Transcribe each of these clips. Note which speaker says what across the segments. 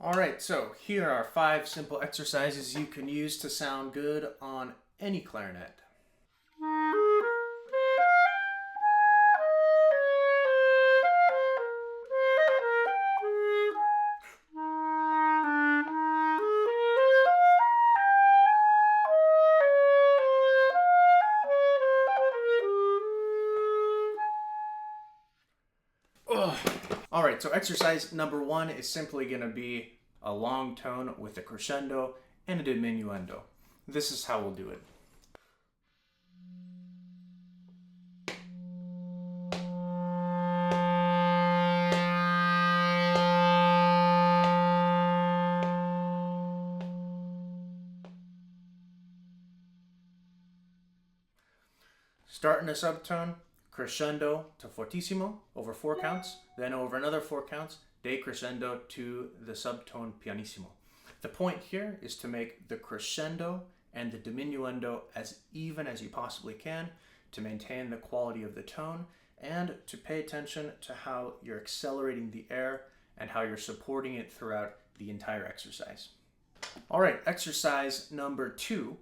Speaker 1: Alright, so here are 5 simple exercises you can use to sound good on any clarinet. Alright, so exercise number 1 is simply going to be a long tone with a crescendo and a diminuendo. This is how we'll do it. Start in a subtone, crescendo to fortissimo over 4 counts, then over another 4 counts, decrescendo to the subtone pianissimo. The point here is to make the crescendo and the diminuendo as even as you possibly can to maintain the quality of the tone and to pay attention to how you're accelerating the air and how you're supporting it throughout the entire exercise. All right, exercise number 2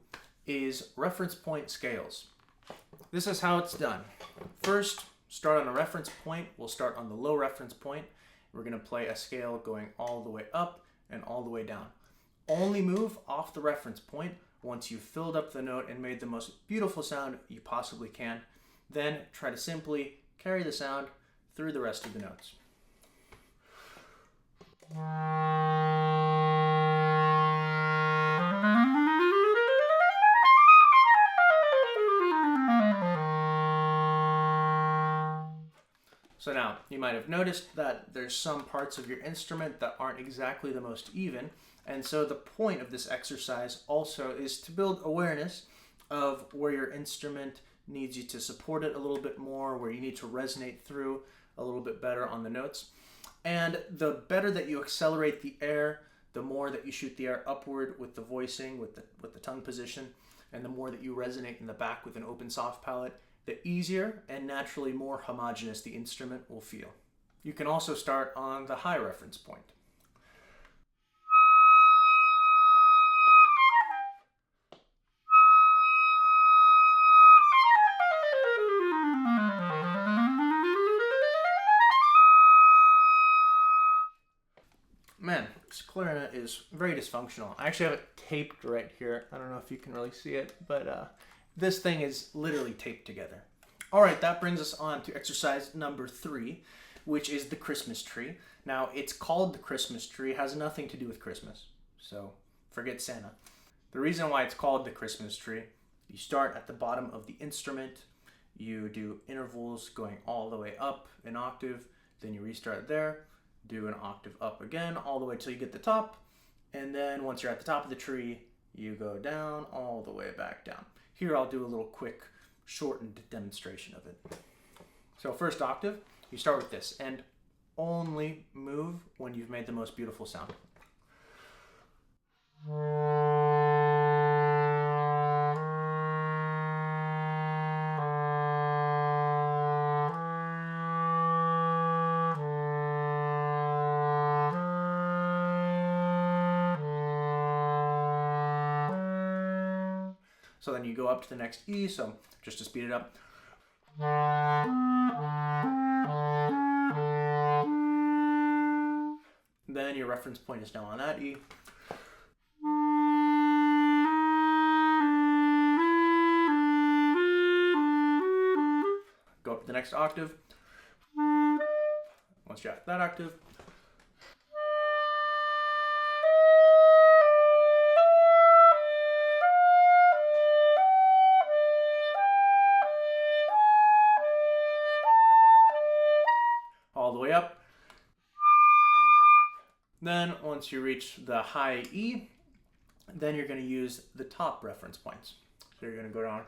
Speaker 1: is reference point scales. This is how it's done. First, start on a reference point. We'll start on the low reference point. We're going to play a scale going all the way up and all the way down. Only move off the reference point once you've filled up the note and made the most beautiful sound you possibly can. Then try to simply carry the sound through the rest of the notes. So now, you might have noticed that there's some parts of your instrument that aren't exactly the most even, and so the point of this exercise also is to build awareness of where your instrument needs you to support it a little bit more, where you need to resonate through a little bit better on the notes. And the better that you accelerate the air, the more that you shoot the air upward with the voicing, with the tongue position, and the more that you resonate in the back with an open soft palate, the easier and naturally more homogeneous the instrument will feel. You can also start on the high reference point. Man, this clarinet is very dysfunctional. I actually have it taped right here. I don't know if you can really see it, but this thing is literally taped together. All right, that brings us on to exercise number 3, which is the Christmas tree. Now, it's called the Christmas tree. It has nothing to do with Christmas, so forget Santa. The reason why it's called the Christmas tree, you start at the bottom of the instrument, you do intervals going all the way up an octave, then you restart there, do an octave up again, all the way till you get the top, and then once you're at the top of the tree, you go down all the way back down. Here I'll do a little quick shortened demonstration of it. So first octave, you start with this and only move when you've made the most beautiful sound. So then you go up to the next E, so just to speed it up. Then your reference point is now on that E. Go up to the next octave. Once you're at that octave, all the way up. Then once you reach the high E, then you're going to use the top reference points. So you're going to go down.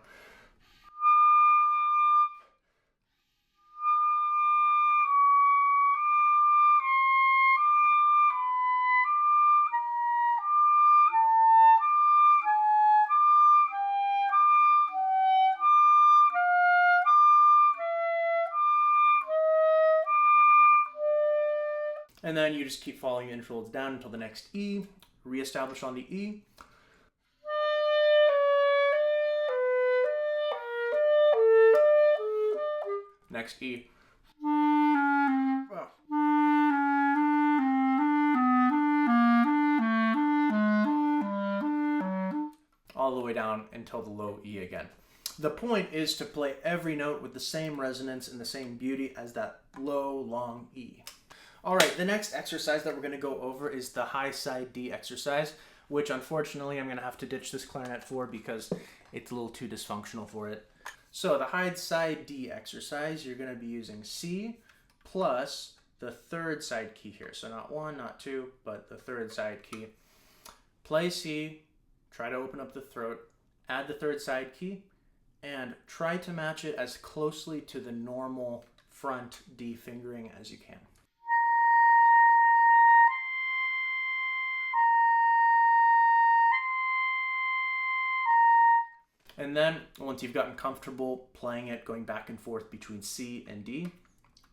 Speaker 1: And then you just keep following the intervals down until the next E, reestablish on the E. Next E. All the way down until the low E again. The point is to play every note with the same resonance and the same beauty as that low, long E. All right, the next exercise that we're going to go over is the high side D exercise, which unfortunately I'm going to have to ditch this clarinet for because it's a little too dysfunctional for it. So the high side D exercise, you're going to be using C plus the third side key here. So not 1, not 2, but the third side key. Play C, try to open up the throat, add the third side key, and try to match it as closely to the normal front D fingering as you can. And then, once you've gotten comfortable playing it, going back and forth between C and D,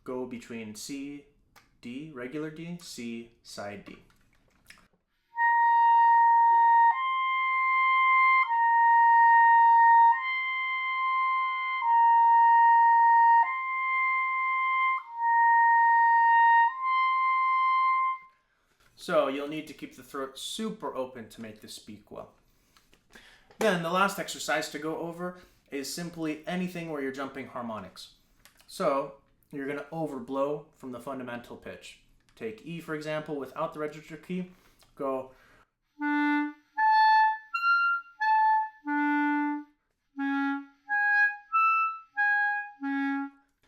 Speaker 1: go between C, D, regular D, C, side D. So you'll need to keep the throat super open to make this speak well. Then the last exercise to go over is simply anything where you're jumping harmonics. So you're going to overblow from the fundamental pitch. Take E, for example, without the register key. Go.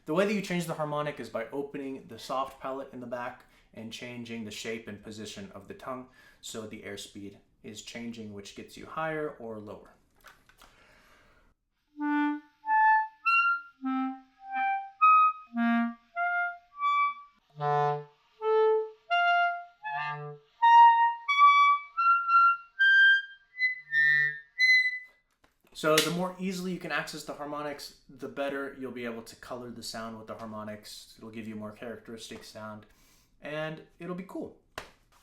Speaker 1: The way that you change the harmonic is by opening the soft palate in the back and changing the shape and position of the tongue so the airspeed is changing, which gets you higher or lower. So the more easily you can access the harmonics, the better you'll be able to color the sound with the harmonics. It'll give you more characteristic sound, and it'll be cool.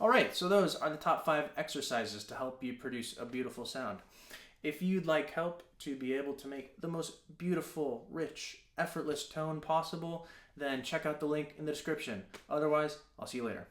Speaker 1: All right, so those are the top 5 exercises to help you produce a beautiful sound. If you'd like help to be able to make the most beautiful, rich, effortless tone possible, then check out the link in the description. Otherwise, I'll see you later.